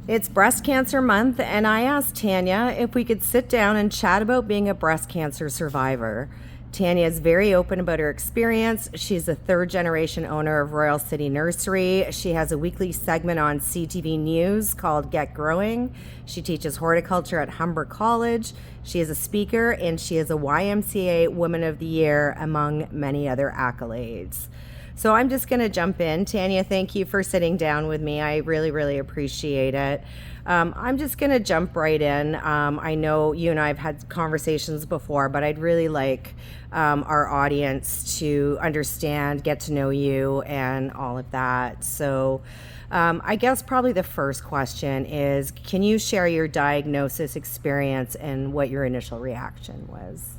It's Breast Cancer Month, and I asked Tanya if we could sit down and chat about being a breast cancer survivor. Tanya is very open about her experience. She's a third generation owner of Royal City Nursery. She has a weekly segment on CTV News called Get Growing. She teaches horticulture at Humber College. She is a speaker, and she is a YMCA Woman of the Year, among many other accolades. So I'm just going to jump in. Tanya, thank you for sitting down with me. I really, really appreciate it. I'm just going to jump right in. I know you and I have had conversations before, but I'd really like our audience to understand, get to know you, and all of that. So I guess probably the first question is, can you share your diagnosis experience and what your initial reaction was?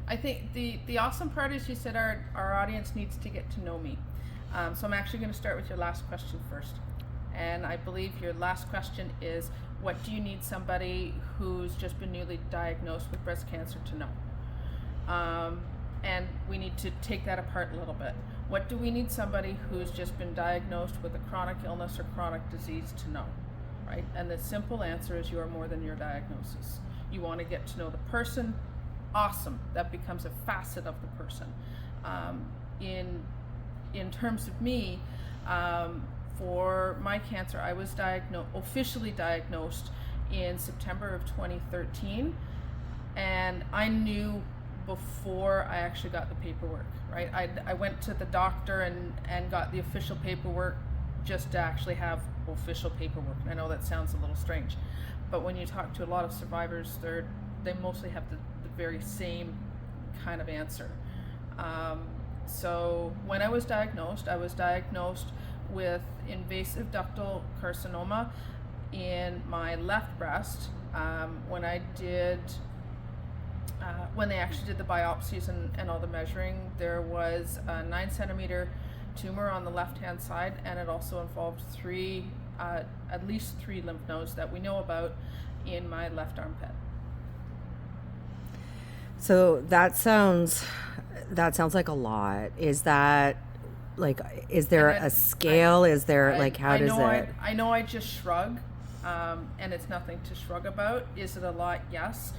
I think the awesome part is you said our audience needs to get to know me. So I'm actually going to start with your last question first. And I believe your last question is, what do you need somebody who's just been newly diagnosed with breast cancer to know? And we need to take that apart a little bit. What do we need somebody who's just been diagnosed with a chronic illness or chronic disease to know? Right? And the simple answer is you are more than your diagnosis. You want to get to know the person. Awesome. That becomes a facet of the person. In terms of me, for my cancer, I was officially diagnosed in September of 2013, and I knew before I actually got the paperwork. Right, I went to the doctor and got the official paperwork just to actually have official paperwork. I know that sounds a little strange, but when you talk to a lot of survivors, they mostly have the very same kind of answer. So when I was diagnosed with invasive ductal carcinoma in my left breast. When they actually did the biopsies and all the measuring, there was a 9 centimeter tumor on the left hand side, and it also involved at least three lymph nodes that we know about in my left armpit. So that sounds like a lot. Is that is there a scale? Is there how does it? I know I just shrug, and it's nothing to shrug about. Is it a lot? Yes.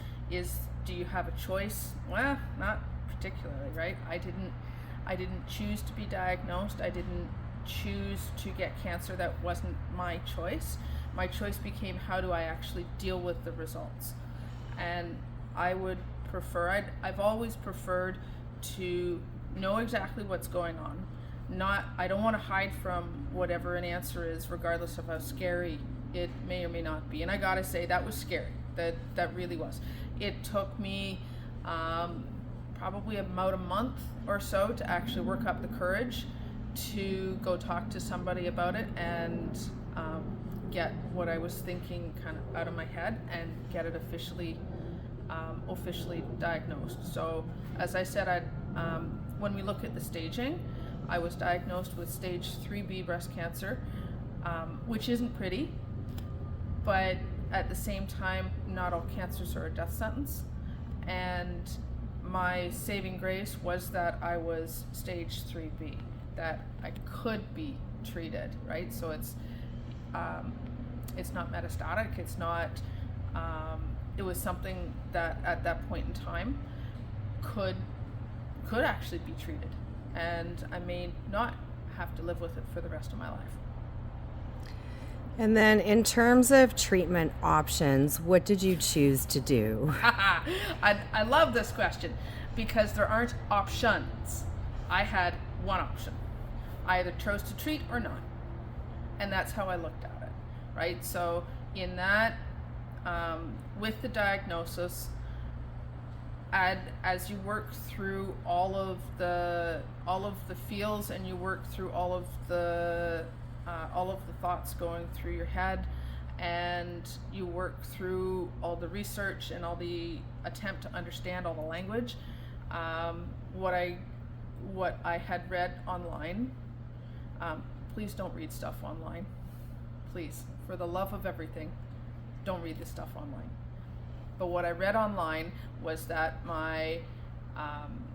Do you have a choice? Well, not particularly, right? I didn't choose to be diagnosed. I didn't choose to get cancer. That wasn't my choice. My choice became, how do I actually deal with the results? And I would prefer, I've always preferred to know exactly what's going on. I don't want to hide from whatever an answer is, regardless of how scary it may or may not be. And I gotta say, that was scary. That really was. It took me probably about a month or so to actually work up the courage to go talk to somebody about it and get what I was thinking kind of out of my head and get it officially diagnosed. So as I said, when we look at the staging, I was diagnosed with stage 3B breast cancer, which isn't pretty, but at the same time, not all cancers are a death sentence. And my saving grace was that I was stage 3B, that I could be treated, right? So it's not metastatic. It's not. It was something that at that point in time could actually be treated, and I may not have to live with it for the rest of my life. And then in terms of treatment options, what did you choose to do? I love this question because there aren't options. I had one option. I either chose to treat or not. And that's how I looked at it, right? So in that, with the diagnosis, as you work through all of the feels, and you work through all of the thoughts going through your head, and you work through all the research and all the attempt to understand all the language, what I had read online. Please don't read stuff online. Please, for the love of everything, don't read this stuff online. But what I read online was that my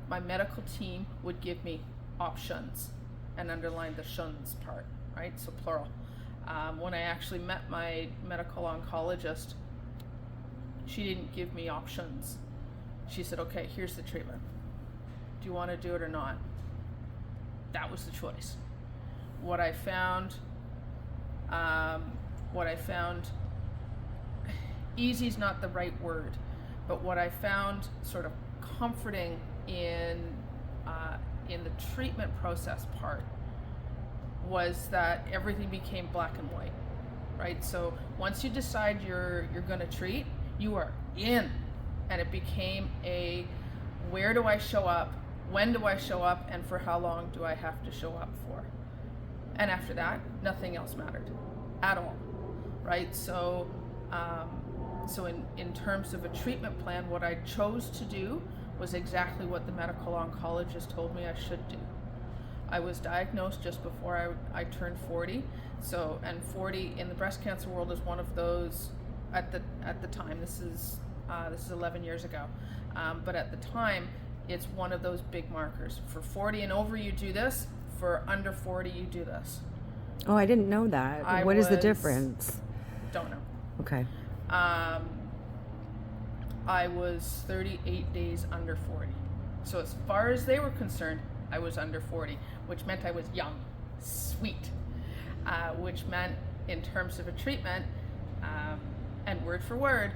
medical team would give me options, and underline the shuns part, right? So plural. When I actually met my medical oncologist, she didn't give me options. She said, okay, here's the treatment. Do you want to do it or not? That was the choice. What I found, easy is not the right word, but what I found sort of comforting in the treatment process part was that everything became black and white, right? So once you decide you're going to treat, you are in, and it became a, where do I show up, when do I show up, and for how long do I have to show up for? And after that, nothing else mattered at all, right? So in terms of a treatment plan, what I chose to do was exactly what the medical oncologist told me I should do. I was diagnosed just before I turned 40. So, and 40 in the breast cancer world is one of those, at the time, this is 11 years ago, but at the time, it's one of those big markers. For 40 and over, you do this. For under 40, you do this. Oh, I didn't know that. What is the difference? Don't know. Okay. I was 38 days under 40. So as far as they were concerned, I was under 40, which meant I was young, sweet, which meant in terms of a treatment, and word for word,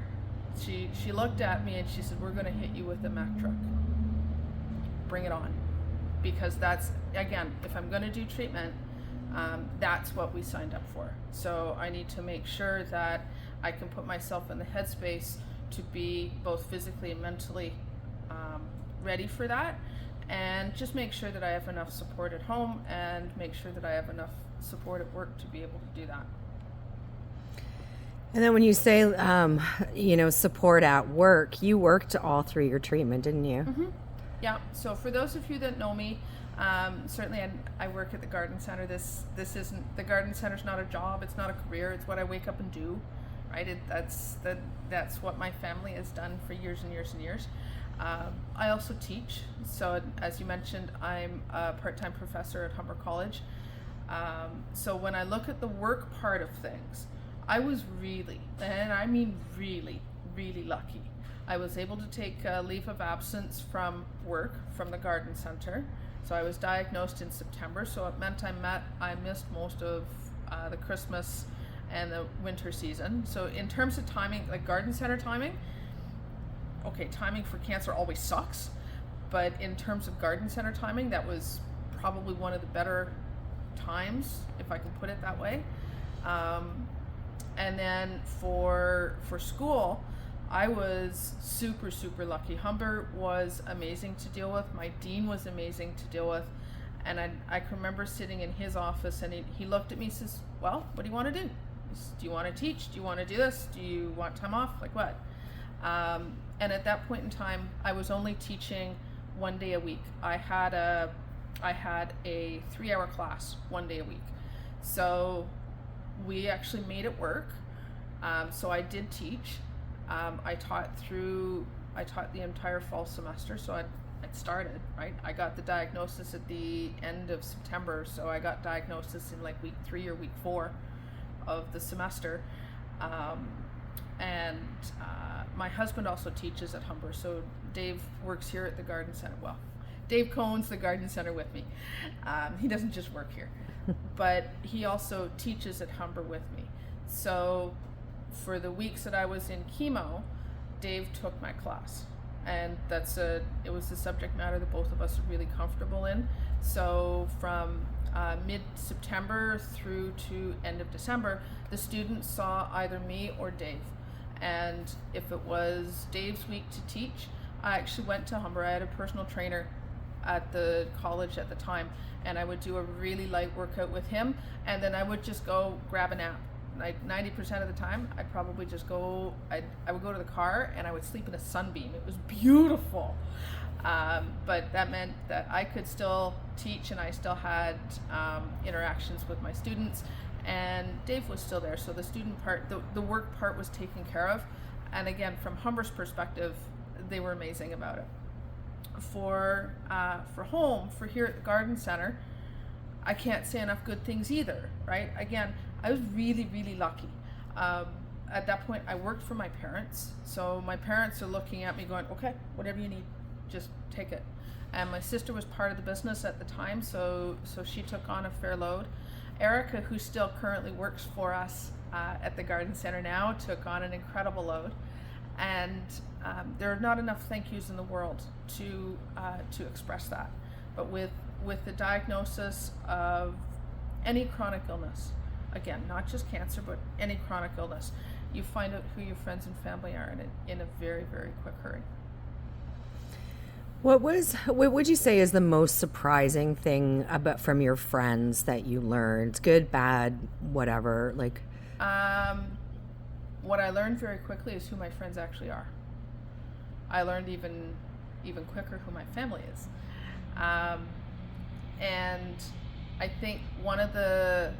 she looked at me and she said, we're going to hit you with the Mack truck. Bring it on. Because that's, again, if I'm going to do treatment, that's what we signed up for. So I need to make sure that I can put myself in the headspace to be both physically and mentally ready for that, and just make sure that I have enough support at home and make sure that I have enough support at work to be able to do that. And then when you say, support at work, you worked all through your treatment, didn't you? Mm-hmm. Yeah. So for those of you that know me, certainly I work at the garden center. This isn't, the garden center's not a job. It's not a career. It's what I wake up and do, right? That's what my family has done for years and years and years. I also teach. So as you mentioned, I'm a part-time professor at Humber College. So when I look at the work part of things, I was really, and I mean really, really lucky. I was able to take a leave of absence from work, from the garden center. So I was diagnosed in September, so it meant I missed most of the Christmas and the winter season. So in terms of timing, like garden center timing, okay, timing for cancer always sucks, but in terms of garden center timing, that was probably one of the better times, if I can put it that way. And then for school, I was super, super lucky. Humber was amazing to deal with. My dean was amazing to deal with. And I can remember sitting in his office and he looked at me and says, well, what do you want to do? He says, do you want to teach? Do you want to do this? Do you want time off? Like what? And at that point in time, I was only teaching 1 day a week. I had a 3-hour class 1 day a week. So we actually made it work. So I did teach. I taught the entire fall semester, so I'd started, right? I got the diagnosis at the end of September, so I got diagnosis in like week 3 or week 4 of the semester. And my husband also teaches at Humber, so Dave works here at the garden center. Well, Dave co-owns the garden center with me. He doesn't just work here, but he also teaches at Humber with me. So for the weeks that I was in chemo, Dave took my class, and it was the subject matter that both of us are really comfortable in. So from mid-September through to end of December, the students saw either me or Dave. And if it was Dave's week to teach, I actually went to Humber. I had a personal trainer at the college at the time, and I would do a really light workout with him, and then I would just go grab a nap. Like 90% of the time, I'd probably just go, I would go to the car and I would sleep in a sunbeam. It was beautiful. But that meant that I could still teach and I still had interactions with my students, and Dave was still there. So the student part, the work part was taken care of. And again, from Humber's perspective, they were amazing about it. For home, for here at the garden center, I can't say enough good things either, right? Again, I was really, really lucky. At that point, I worked for my parents, so my parents are looking at me going, okay, whatever you need, just take it. And my sister was part of the business at the time, so she took on a fair load. Erica, who still currently works for us at the Garden Center now, took on an incredible load. And there are not enough thank yous in the world to express that. But with the diagnosis of any chronic illness, again, not just cancer, but any chronic illness, you find out who your friends and family are in a very, very quick hurry. What would you say is the most surprising thing from your friends that you learned? Good, bad, whatever, like? What I learned very quickly is who my friends actually are. I learned even quicker who my family is. And I think one of the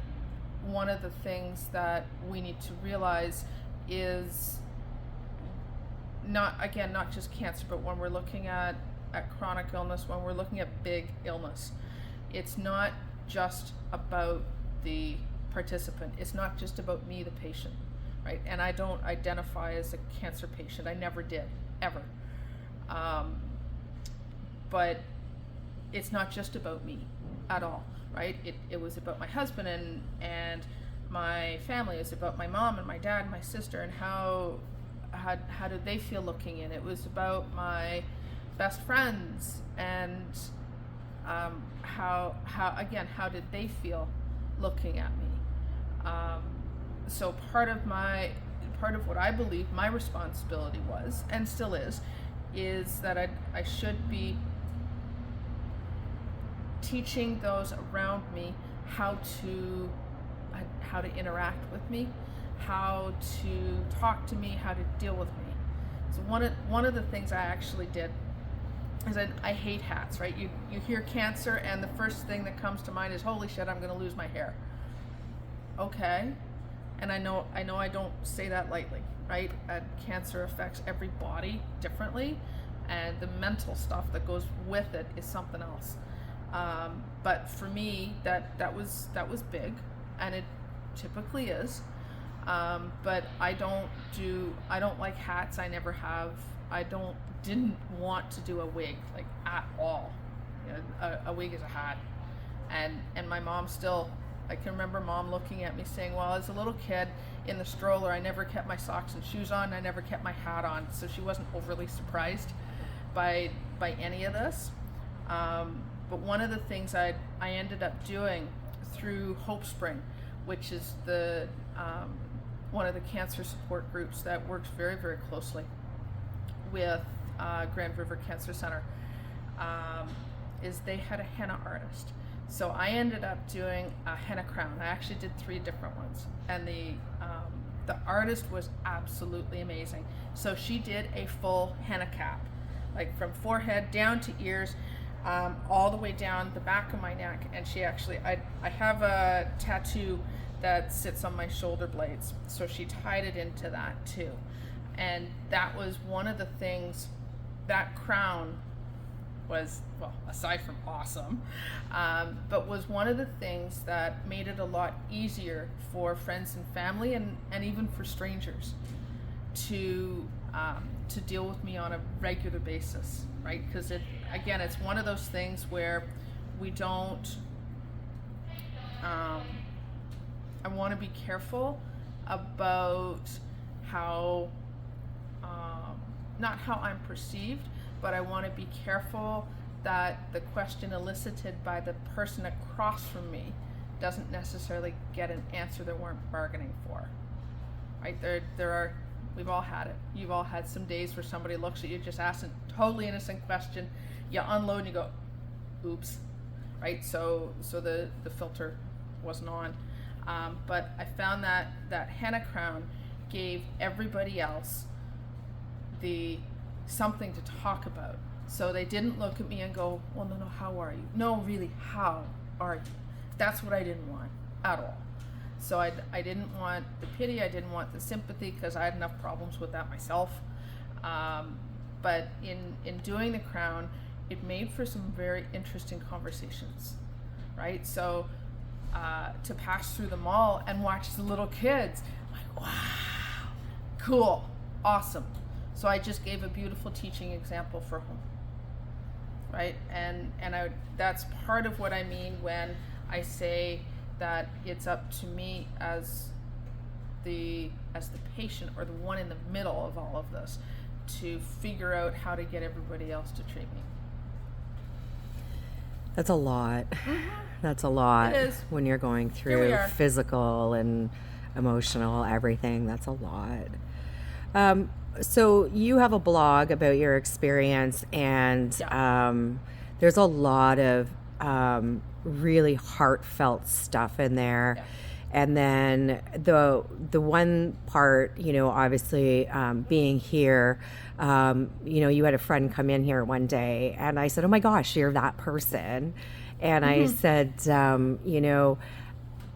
things that we need to realize is not just cancer, but when we're looking at chronic illness, when we're looking at big illness, it's not just about the participant. It's not just about me, the patient, right? And I don't identify as a cancer patient. I never did, ever. But it's not just about me at all, right? It was about my husband and my family. It was about my mom and my dad and my sister, and how did they feel looking in. It was about my best friends, and how did they feel looking at me. So part of what I believe my responsibility was, and still is that I should be teaching those around me how to interact with me, how to talk to me, how to deal with me. So one of the things I actually did is I hate hats, right? You hear cancer and the first thing that comes to mind is, holy shit, I'm gonna lose my hair. Okay, and I know I don't say that lightly, right? Cancer affects every body differently, and the mental stuff that goes with it is something else. But for me, that was big, and it typically is. But I don't like hats. I never have. Didn't want to do a wig, like, at all. You know, a wig is a hat, and my mom still. I can remember mom looking at me saying, well, as a little kid in the stroller, I never kept my socks and shoes on, I never kept my hat on, so she wasn't overly surprised by any of this. But one of the things I ended up doing through Hope Spring, which is the one of the cancer support groups that works very, very closely with Grand River Cancer Center, is they had a henna artist. So I ended up doing a henna crown. I actually did 3 different ones, and the artist was absolutely amazing. So she did a full henna cap, like from forehead down to ears, all the way down the back of my neck. And she actually, I have a tattoo that sits on my shoulder blades, so she tied it into that too. And that was one of the things. That crown was, well, aside from awesome, but was one of the things that made it a lot easier for friends and family, and even for strangers to deal with me on a regular basis, right? Because it's one of those things where we don't. I want to be careful about how, not how I'm perceived, but I want to be careful that the question elicited by the person across from me doesn't necessarily get an answer they weren't bargaining for. Right? We've all had it. You've all had some days where somebody looks at you, just asks a totally innocent question, you unload and you go, oops, right? So the filter wasn't on. But I found that henna crown gave everybody else something to talk about. So they didn't look at me and go, well, no, how are you? No, really, how are you? That's what I didn't want at all. So I didn't want the pity, I didn't want the sympathy, because I had enough problems with that myself. But in doing the crown, it made for some very interesting conversations. right? So to pass through the mall and watch the little kids, I'm like, wow, cool, awesome. So I just gave a beautiful teaching example for home, right? And that's part of what I mean when I say that it's up to me as the patient, or the one in the middle of all of this, to figure out how to get everybody else to treat me. That's a lot. That's a lot. It is. When you're going Here we through are. physical and emotional, everything. That's a lot. So you have a blog about your experience, and Yeah. there's a lot of really heartfelt stuff in there. Yeah. And then the one part, obviously being here, you had a friend come in here one day, and I said, "Oh my gosh, you're that person," and I said,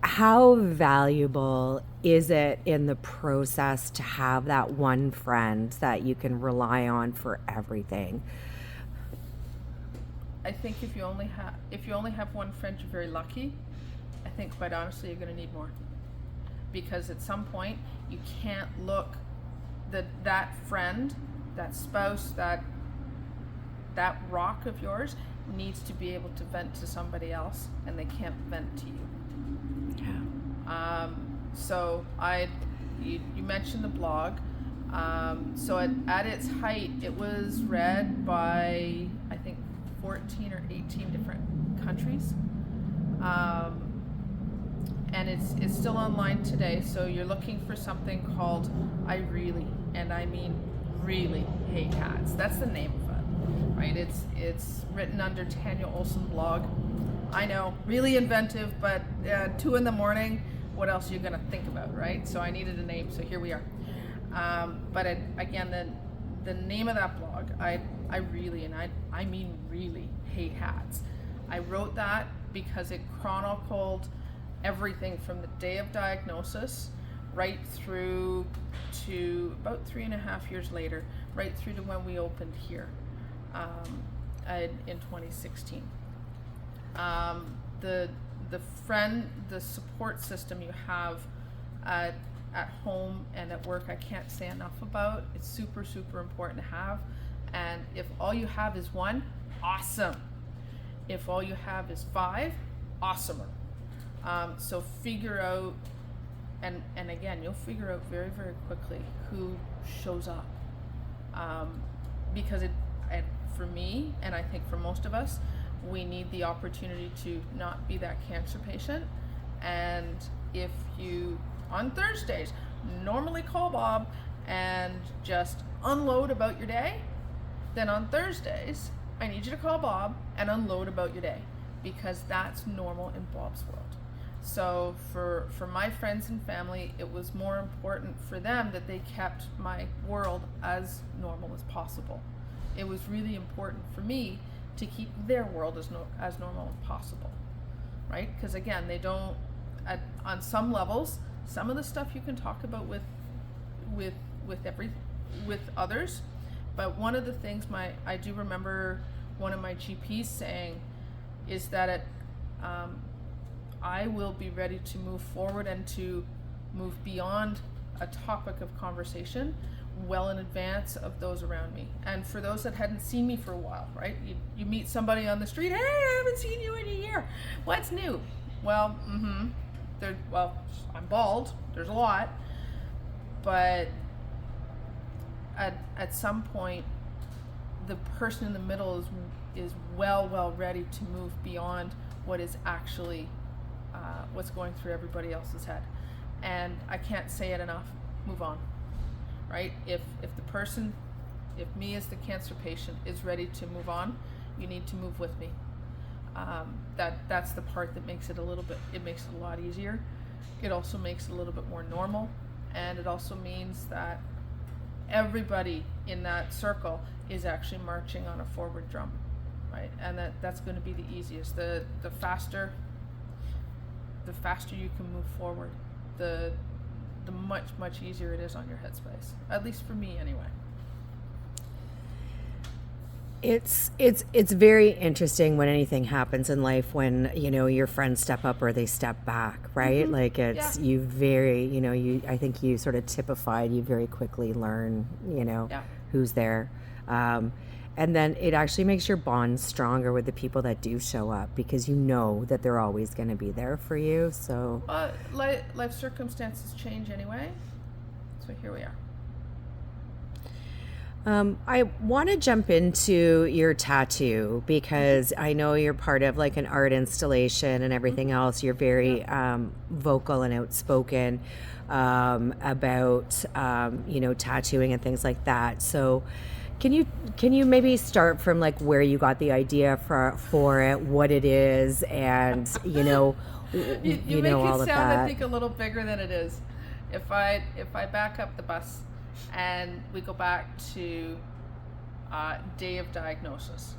how valuable is it in the process to have that one friend that you can rely on for everything? I think if you only have one friend, you're very lucky. I think, quite honestly, you're going to need more, because at some point you can't look that friend, that spouse, that rock of yours needs to be able to vent to somebody else, and they can't vent to you. Yeah. So you mentioned the blog. So at its height, it was read by, I think, 14 or 18 different countries. And it's still online today. So you're looking for something called I Really, and I mean really, hate hats. That's the name of it, right? It's written under Tanya Olsen blog. I know, really inventive, but 2 a.m, what else are you gonna think about, right? So I needed a name, so here we are. But again, the name of that blog, I really, and I mean really, hate hats. I wrote that because it chronicled everything from the day of diagnosis right through to about 3.5 years later, right through to when we opened here in 2016. The support system you have at home and at work, I can't say enough about. It's super, super important to have. And if all you have is 1, awesome. If all you have is 5, awesomer. So figure out, and again, you'll figure out very, very quickly who shows up. Because and for me, and I think for most of us, we need the opportunity to not be that cancer patient. And if you, on Thursdays, normally call Bob and just unload about your day, then on Thursdays, I need you to call Bob and unload about your day, because that's normal in Bob's world. So for my friends and family, it was more important for them that they kept my world as normal as possible. It was really important for me to keep their world as normal as possible, right? Because again, they don't, on some levels, some of the stuff you can talk about with others, but one of the things I do remember one of my GPs saying is that I will be ready to move forward and to move beyond a topic of conversation well in advance of those around me. And for those that hadn't seen me for a while, right? You meet somebody on the street, hey, I haven't seen you in a year. What's new? Well, I'm bald. There's a lot. But at some point, the person in the middle is well ready to move beyond what is actually what's going through everybody else's head. And I can't say it enough, move on, right? If me as the cancer patient is ready to move on, you need to move with me. That's the part that makes it makes it a lot easier. It also makes it a little bit more normal, and it also means that everybody in that circle is actually marching on a forward drum, right? And that's going to be the easiest. The faster you can move forward, the much easier it is on your headspace. At least for me, anyway. It's very interesting when anything happens in life when, your friends step up or they step back, right? Like Yeah. it's you very, you I think you sort of typified, you very quickly learn, Yeah. who's there. Um, and then it actually makes your bond stronger with the people that do show up because you know that they're always going to be there for you. So Life circumstances change anyway. So here we are. I want to jump into your tattoo because I know you're part of like an art installation and everything else. You're very vocal and outspoken about tattooing and things like that. So can you maybe start from like where you got the idea for it, what it is, and You make all it of sound, I that. think, a little bigger than it is. If I back up the bus and we go back to day of diagnosis.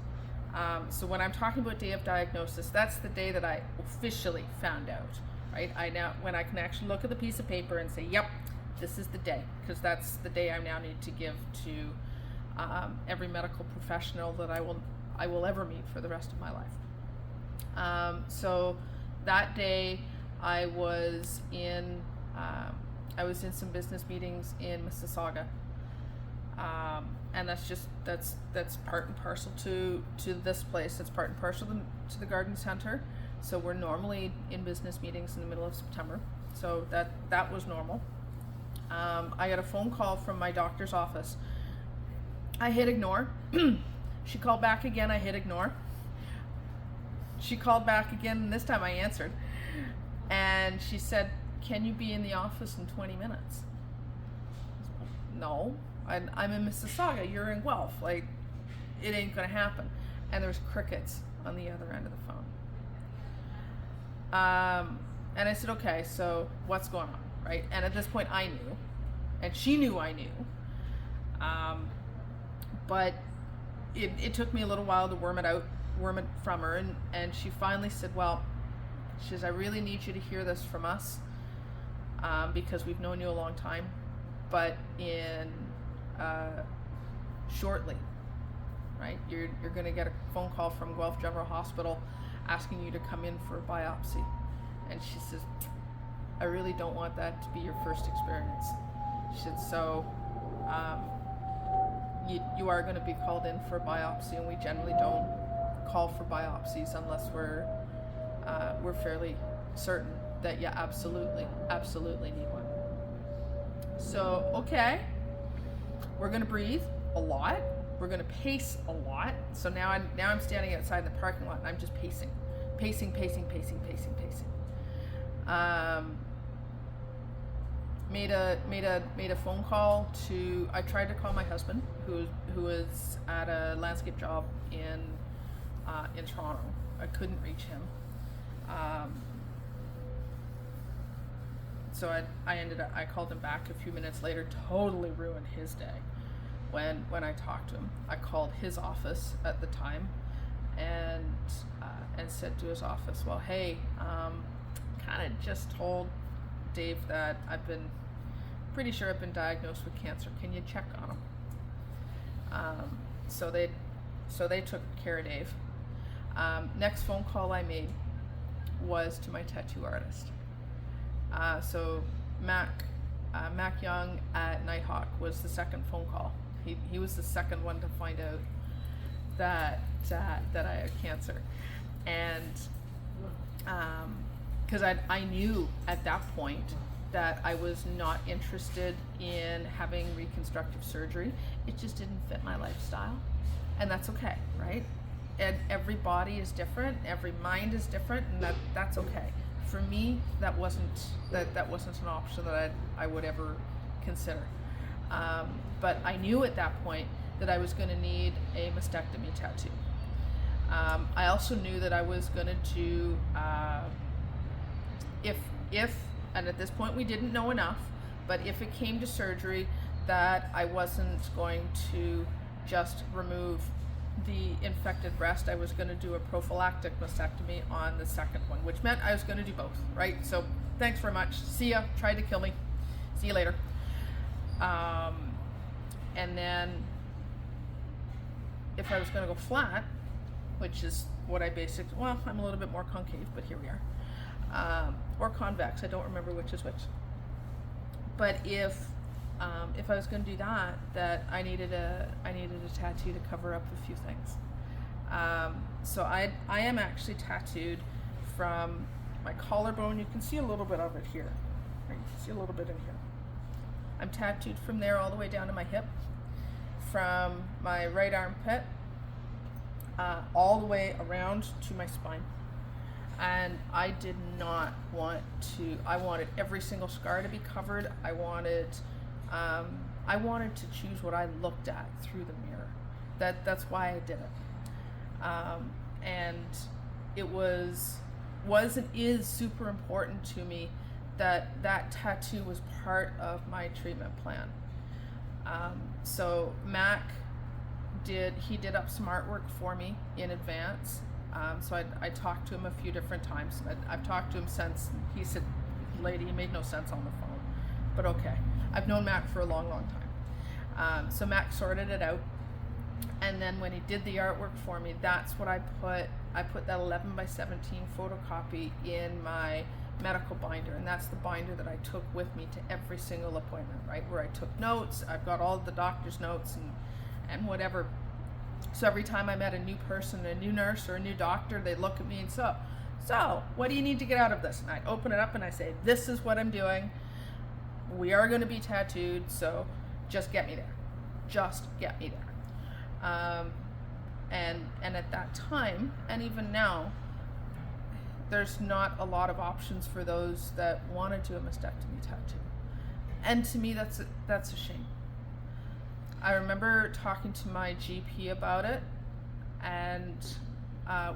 So when I'm talking about day of diagnosis, that's the day that I officially found out, right? When I can actually look at the piece of paper and say, yep, this is the day, because that's the day I now need to give to every medical professional that I will ever meet for the rest of my life. So that day I was in some business meetings in Mississauga. And that's part and parcel to this place. It's part and parcel to the garden center. So we're normally in business meetings in the middle of September. So that was normal. I got a phone call from my doctor's office. I hit ignore. She called back again. I hit ignore. She called back again, and this time I answered. And she said, "Can you be in the office in 20 minutes?" No, I'm in Mississauga. You're in Guelph. Like, it ain't gonna happen. And there's crickets on the other end of the phone. And I said, okay, so what's going on, right? And at this point, I knew, and she knew I knew. But it took me a little while to worm it from her, and she finally said, well, she says, I really need you to hear this from us, because we've known you a long time, but in shortly, right, you're going to get a phone call from Guelph General Hospital asking you to come in for a biopsy. And she says, I really don't want that to be your first experience. She said, so you are going to be called in for a biopsy, and we generally don't call for biopsies unless we're fairly certain that you absolutely need one. So, okay, we're going to breathe a lot. We're going to pace a lot. So now I'm standing outside in the parking lot, and I'm just pacing. Made a phone call to. I tried to call my husband, who was at a landscape job in Toronto. I couldn't reach him. So I called him back a few minutes later. Totally ruined his day. When I talked to him, I called his office at the time, and said to his office, well, hey, kind of just told Dave that pretty sure I've been diagnosed with cancer. Can you check on him? So they took care of Dave. Next phone call I made was to my tattoo artist. So Mac Young at Nighthawk was the second phone call. He was the second one to find out that I had cancer, and because I knew at that point that I was not interested in having reconstructive surgery. It just didn't fit my lifestyle, and that's okay, right? And every body is different, every mind is different, and that's okay. For me, that wasn't an option that I would ever consider. But I knew at that point that I was going to need a mastectomy tattoo. I also knew that I was going to do, if and at this point we didn't know enough, but if it came to surgery, that I wasn't going to just remove the infected breast. I was going to do a prophylactic mastectomy on the second one, which meant I was going to do both, right? So thanks very much. See ya. Tried to kill me. See you later. And then if I was going to go flat, which is what I well, I'm a little bit more concave, but here we are, or convex, I don't remember which is which. But if I was going to do that I needed a tattoo to cover up a few things. So I am actually tattooed from my collarbone. You can see a little bit of it here. Right? You can see a little bit in here. I'm tattooed from there all the way down to my hip, from my right armpit all the way around to my spine. And I did not want to. I wanted every single scar to be covered. I wanted to choose what I looked at through the mirror. That's why I did it. And it was and is super important to me that tattoo was part of my treatment plan. So Mac did up some artwork for me in advance. So I talked to him a few different times. I've talked to him since. He said, "Lady, you made no sense on the phone," but okay. I've known Mac for a long, long time. So Mac sorted it out, and then when he did the artwork for me, that's what I put. I put that 11 by 17 photocopy in my medical binder, and that's the binder that I took with me to every single appointment, right, where I took notes. I've got all of the doctor's notes and whatever. So every time I met a new person, a new nurse or a new doctor, they'd look at me and say, so what do you need to get out of this? And I'd open it up and I say, this is what I'm doing. We are going to be tattooed, so just get me there. Just get me there. And at that time, and even now, there's not a lot of options for those that want to do a mastectomy tattoo. And to me, that's a shame. I remember talking to my GP about it, and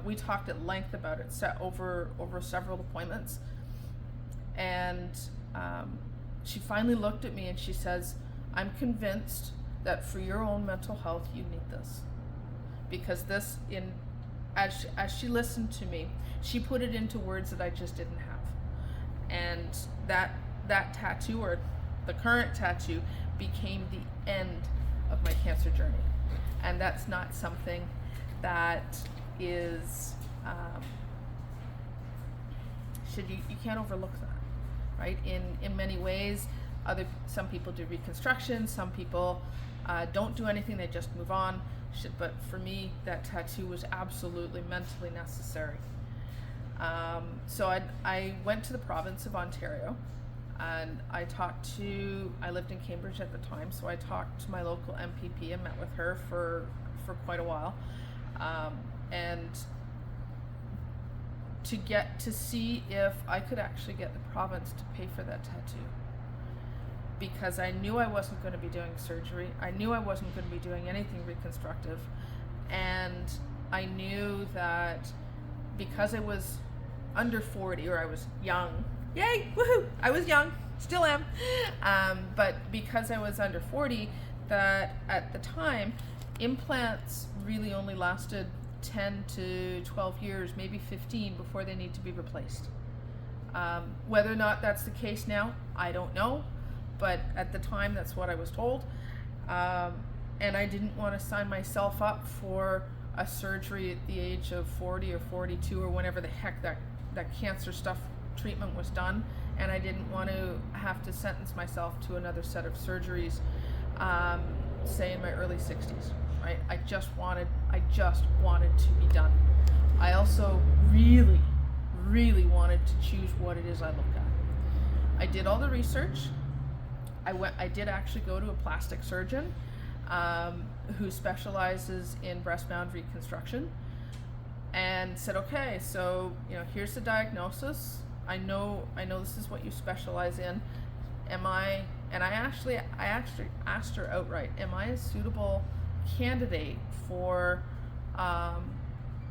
we talked at length about it over several appointments. And she finally looked at me and she says, "I'm convinced that for your own mental health, you need this." Because this, as she listened to me, she put it into words that I just didn't have. And that tattoo, or the current tattoo, became the end of my cancer journey. And that's not something that is, you can't overlook that, right? In many ways, some people do reconstruction, some people don't do anything, they just move on. But for me, that tattoo was absolutely mentally necessary. So I went to the province of Ontario, and I lived in Cambridge at the time, so I talked to my local MPP and met with her for quite a while, and to see if I could actually get the province to pay for that tattoo. Because I knew I wasn't going to be doing surgery. I knew I wasn't going to be doing anything reconstructive. And I knew that because I was under 40, or I was young, yay, woohoo, I was young, still am, but because I was under 40, that at the time, implants really only lasted 10 to 12 years, maybe 15, before they need to be replaced. Whether or not that's the case now, I don't know. But at the time, that's what I was told. And I didn't want to sign myself up for a surgery at the age of 40 or 42 or whenever the heck that cancer stuff treatment was done. And I didn't want to have to sentence myself to another set of surgeries, say in my early 60s, right? I just wanted to be done. I also really, really wanted to choose what it is I look at. I did all the research. I did actually go to a plastic surgeon who specializes in breast bound reconstruction, and said, okay, so here's the diagnosis. I know this is what you specialize in. And I actually asked her outright, am I a suitable candidate for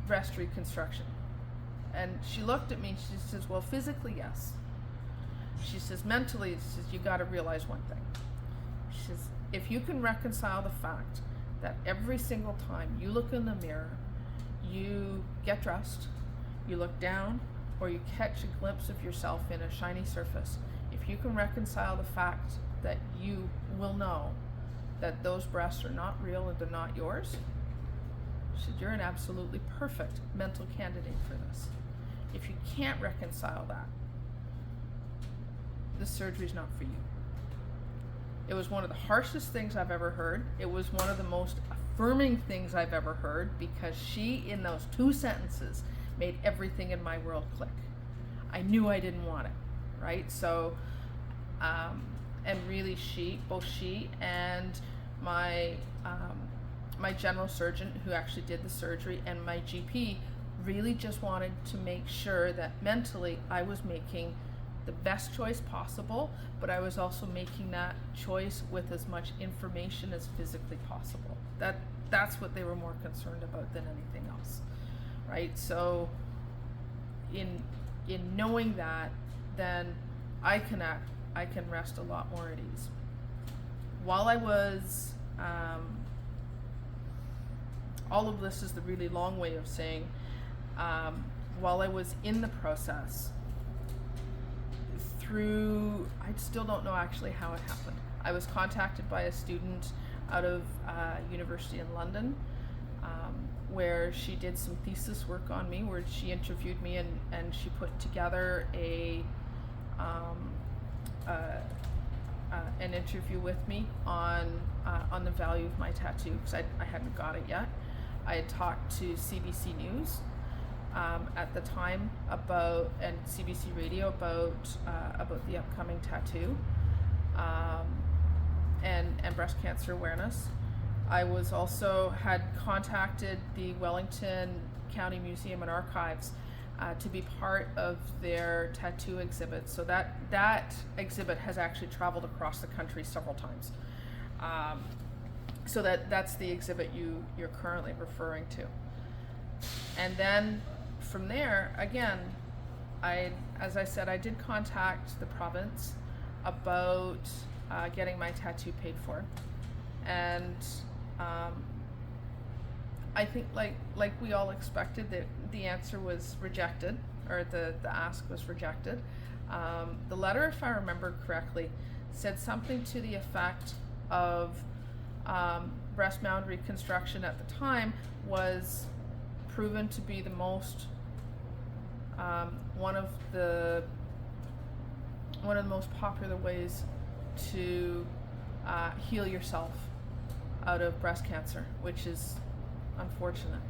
breast reconstruction? And she looked at me and she says, well, physically, yes. She says, mentally, she says, you got to realize one thing. She says, if you can reconcile the fact that every single time you look in the mirror, you get dressed, you look down, or you catch a glimpse of yourself in a shiny surface, if you can reconcile the fact that you will know that those breasts are not real and they're not yours, She said, you're an absolutely perfect mental candidate for this. If you can't reconcile that, the surgery's not for you. It was one of the harshest things I've ever heard. It was one of the most affirming things I've ever heard, because she, in those 2 sentences, made everything in my world click. I knew I didn't want it, right? So, and really both she and my general surgeon, who actually did the surgery, and my GP really just wanted to make sure that mentally I was making the best choice possible, but I was also making that choice with as much information as physically possible. That's what they were more concerned about than anything else, right? So in knowing that, then I can rest a lot more at ease. While I was all of this is the really long way of saying, while I was in the process, I still don't know actually how it happened. I was contacted by a student out of university in London, where she did some thesis work on me, where she interviewed me and she put together an interview with me on the value of my tattoo, because I hadn't got it yet. I had talked to CBC News at the time and CBC Radio about the upcoming tattoo and breast cancer awareness. I was also had contacted the Wellington County Museum and Archives to be part of their tattoo exhibit. So that exhibit has actually traveled across the country several times. So that's the exhibit you're currently referring to. And then from there, again, as I said, I did contact the province about getting my tattoo paid for, and I think like we all expected, that the answer was rejected, or the ask was rejected. The letter, if I remember correctly, said something to the effect of breast mound reconstruction at the time was proven to be the most one of the most popular ways to heal yourself out of breast cancer, which is unfortunate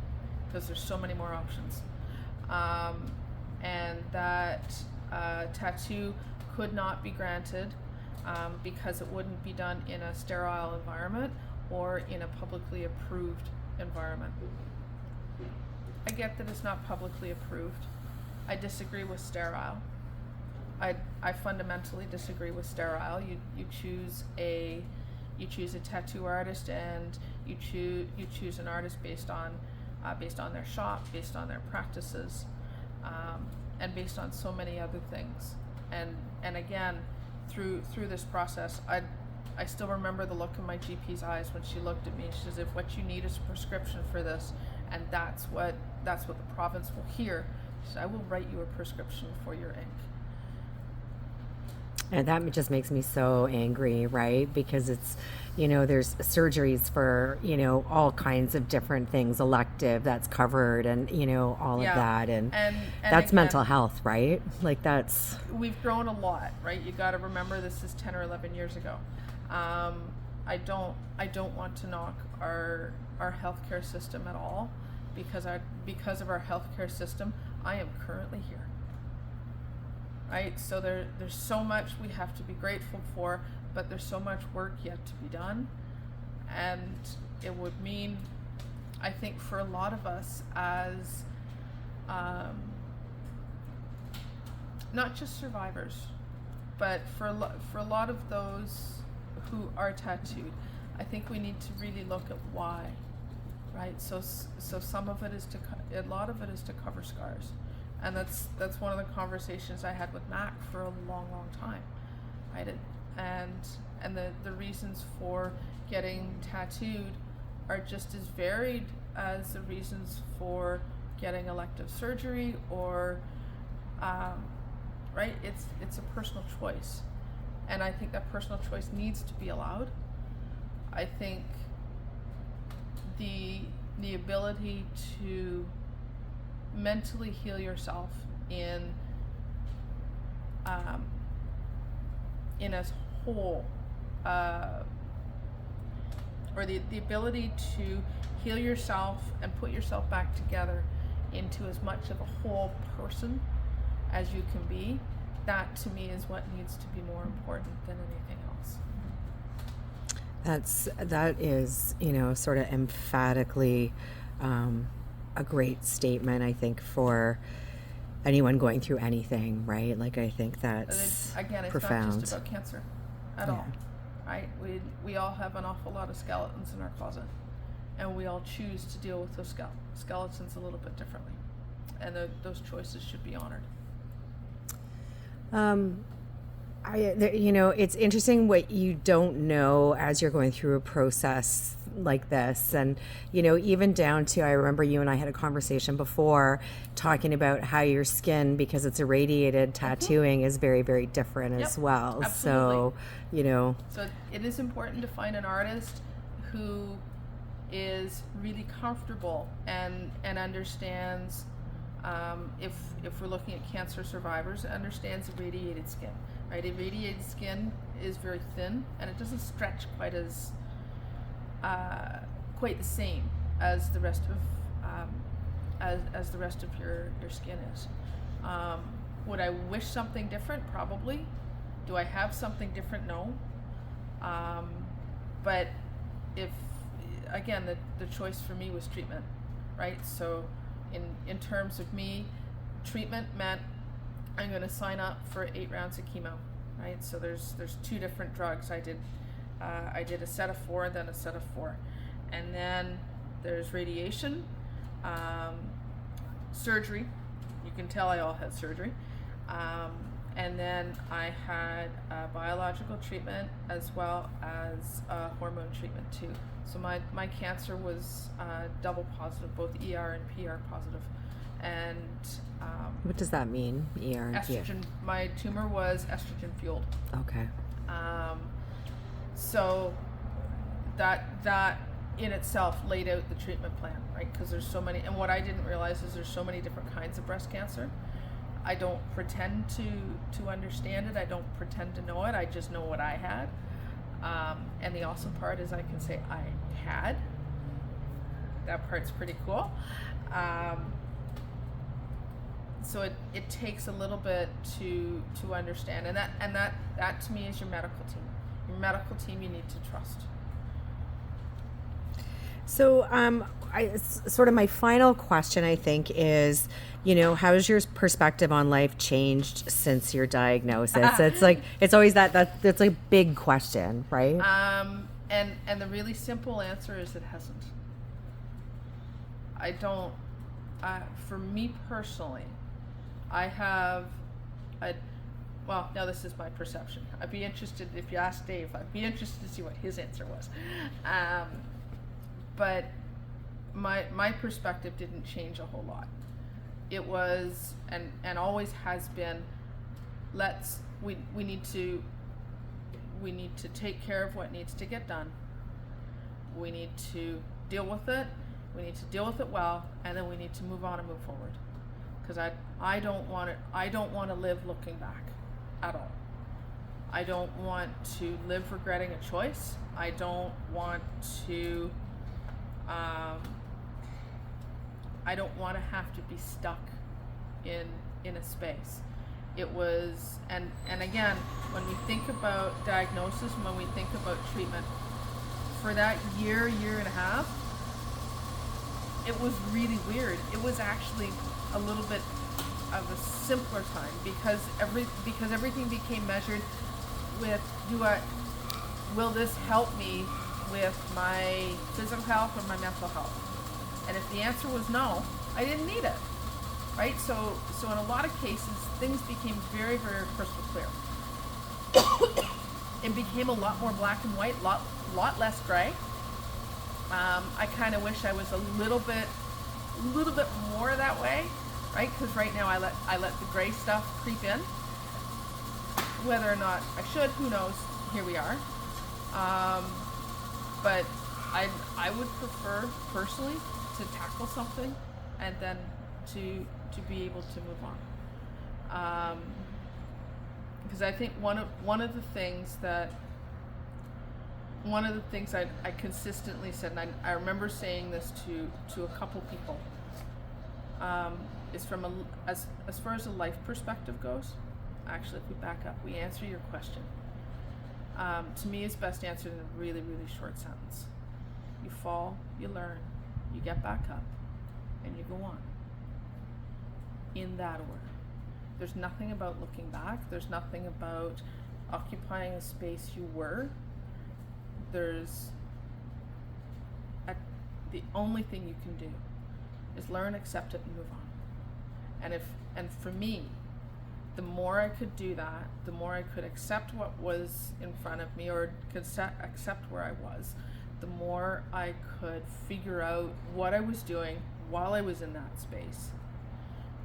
because there's so many more options, and that tattoo could not be granted because it wouldn't be done in a sterile environment or in a publicly approved environment. I get that it's not publicly approved. I disagree with sterile. I fundamentally disagree with sterile. You choose a tattoo artist, and you choose an artist based on their shop, based on their practices, and based on so many other things. And again, through this process, I still remember the look in my GP's eyes when she looked at me. She says, "If what you need is a prescription for this, and that's what the province will hear, she said, I will write you a prescription for your ink." And that just makes me so angry, right? Because it's, there's surgeries for, all kinds of different things, elective, that's covered, and, all of that. And that's again, mental health, right? Like that's... We've grown a lot, right? You got to remember this is 10 or 11 years ago. I don't want to knock our healthcare system at all, because of our healthcare system, I am currently here. Right, so there's so much we have to be grateful for, but there's so much work yet to be done, and it would mean, I think, for a lot of us as not just survivors, but for a lot of those who are tattooed, I think we need to really look at why, right? So some of it is a lot of it is to cover scars. And that's one of the conversations I had with Mac for a long, long time, right? And the reasons for getting tattooed are just as varied as the reasons for getting elective surgery, or right? It's a personal choice, and I think that personal choice needs to be allowed. I think the the ability to mentally heal yourself in as whole, or the ability to heal yourself and put yourself back together into as much of a whole person as you can be, that to me is what needs to be more important than anything else. That is, sort of emphatically a great statement, I think, for anyone going through anything, right? Like, I think that's again, it's profound. not just about cancer at all, right? We all have an awful lot of skeletons in our closet, and we all choose to deal with those skeletons a little bit differently, and those choices should be honored. It's interesting what you don't know as you're going through a process like this. And, even down to, I remember you and I had a conversation before talking about how your skin, because it's irradiated tattooing, is very, very different as well. Absolutely. So, So it is important to find an artist who is really comfortable and understands, if we're looking at cancer survivors, understands irradiated skin. Right, irradiated skin is very thin, and it doesn't stretch quite the same as the rest of as the rest of your skin is. Would I wish something different? Probably. Do I have something different? No. But if again, the choice for me was treatment, right? So in terms of me, treatment meant I'm going to sign up for 8 rounds of chemo, right? So there's 2 different drugs. I did a set of 4, then a set of 4, and then there's radiation, surgery. You can tell I all had surgery, and then I had biological treatment as well as hormone treatment too. So my cancer was double positive, both ER and PR positive. And what does that mean, ER and estrogen. My tumor was estrogen fueled. Okay. So that in itself laid out the treatment plan, right? Because there's so many, and what I didn't realize is there's so many different kinds of breast cancer. I don't pretend to understand it. I don't pretend to know it. I just know what I had. And the awesome part is I can say I had. That part's pretty cool. So it takes a little bit to understand, and that to me is your medical team. Your medical team you need to trust. So sort of my final question, I think, is, how's your perspective on life changed since your diagnosis? It's always that's a big question, right? And the really simple answer is it hasn't. I don't. For me personally, I have now this is my perception. I'd be interested, if you ask Dave, I'd be interested to see what his answer was. But my perspective didn't change a whole lot. It was and always has been, we need to take care of what needs to get done. We need to deal with it. We need to deal with it well, and then we need to move on and move forward. Because I don't want to live looking back at all. I don't want to live regretting a choice. I don't want to have to be stuck in a space. It was, and again, when we think about diagnosis, when we think about treatment, for that year and a half, it was really weird. It was actually a little bit of a simpler time because everything became measured with, will this help me with my physical health or my mental health? And if the answer was no, I didn't need it, right? So in a lot of cases, things became very, very crystal clear. It became a lot more black and white, lot less gray. I kind of wish I was a little bit more that way, right? Because right now I let the gray stuff creep in. Whether or not I should, who knows? Here we are. But I would prefer personally tackle something, and then to be able to move on. Because I think one of the things I consistently said, and I remember saying this to a couple people, is from as far as a life perspective goes. Actually, if we back up, we answer your question. To me, it's best answered in a really, really short sentence. You fall, you learn, you get back up, and you go on. In that order. There's nothing about looking back. There's nothing about occupying a space you were. The only thing you can do is learn, accept it, and move on. And for me, the more I could do that, the more I could accept what was in front of me, or could accept where I was, the more I could figure out what I was doing while I was in that space,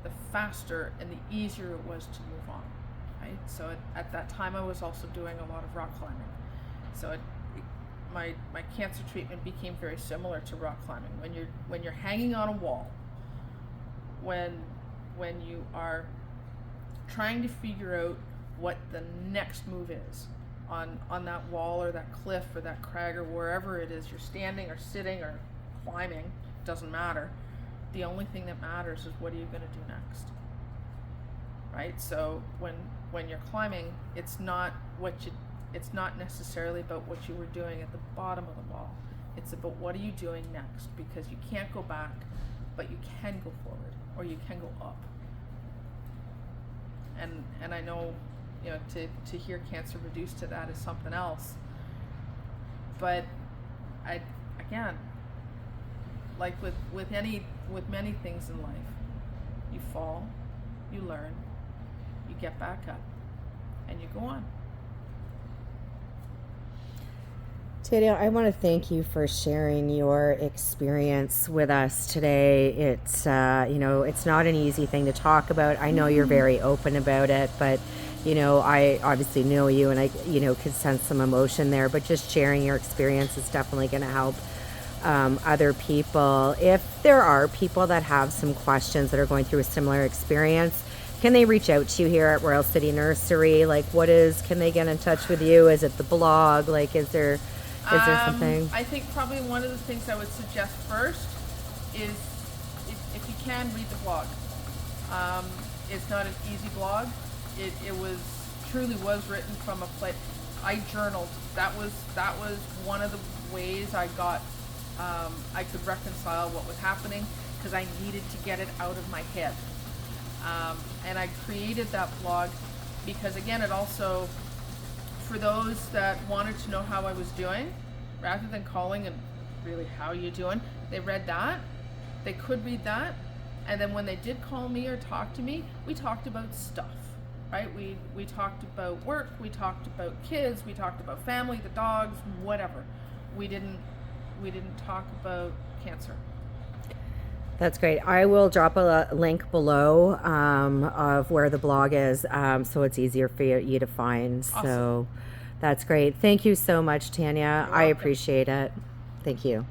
the faster and the easier it was to move on, right? So at that time, I was also doing a lot of rock climbing. So my cancer treatment became very similar to rock climbing. When you're hanging on a wall, when you are trying to figure out what the next move is on that wall or that cliff or that crag or wherever it is you're standing or sitting or climbing, doesn't matter. The only thing that matters is what are you going to do next, right? So when you're climbing, it's not necessarily about what you were doing at the bottom of the wall. It's about what are you doing next, because you can't go back, but you can go forward, or you can go up. And I know, to hear cancer reduced to that is something else. But again, like with many things in life, you fall, you learn, you get back up, and you go on. Tanya, I want to thank you for sharing your experience with us today. It's it's not an easy thing to talk about. I know you're very open about it, but I obviously know you, and I could sense some emotion there. But just sharing your experience is definitely going to help other people. If there are people that have some questions that are going through a similar experience, can they reach out to you here at Royal City Nursery? Can they get in touch with you? Is it the blog? Is there something? I think probably one of the things I would suggest first is if you can, read the blog. It's not an easy blog. It truly was written from a place. I journaled. That was one of the ways I got I could reconcile what was happening, because I needed to get it out of my head. And I created that blog because, again, it also, for those that wanted to know how I was doing, rather than calling and really how you doing, they read that. They could read that, and then when they did call me or talk to me, we talked about stuff, right? We talked about work, we talked about kids, we talked about family, the dogs, whatever. We didn't talk about cancer. That's great. I will drop a link below of where the blog is, so it's easier for you to find. Awesome. So that's great. Thank you so much, Tanya. I appreciate it. Thank you.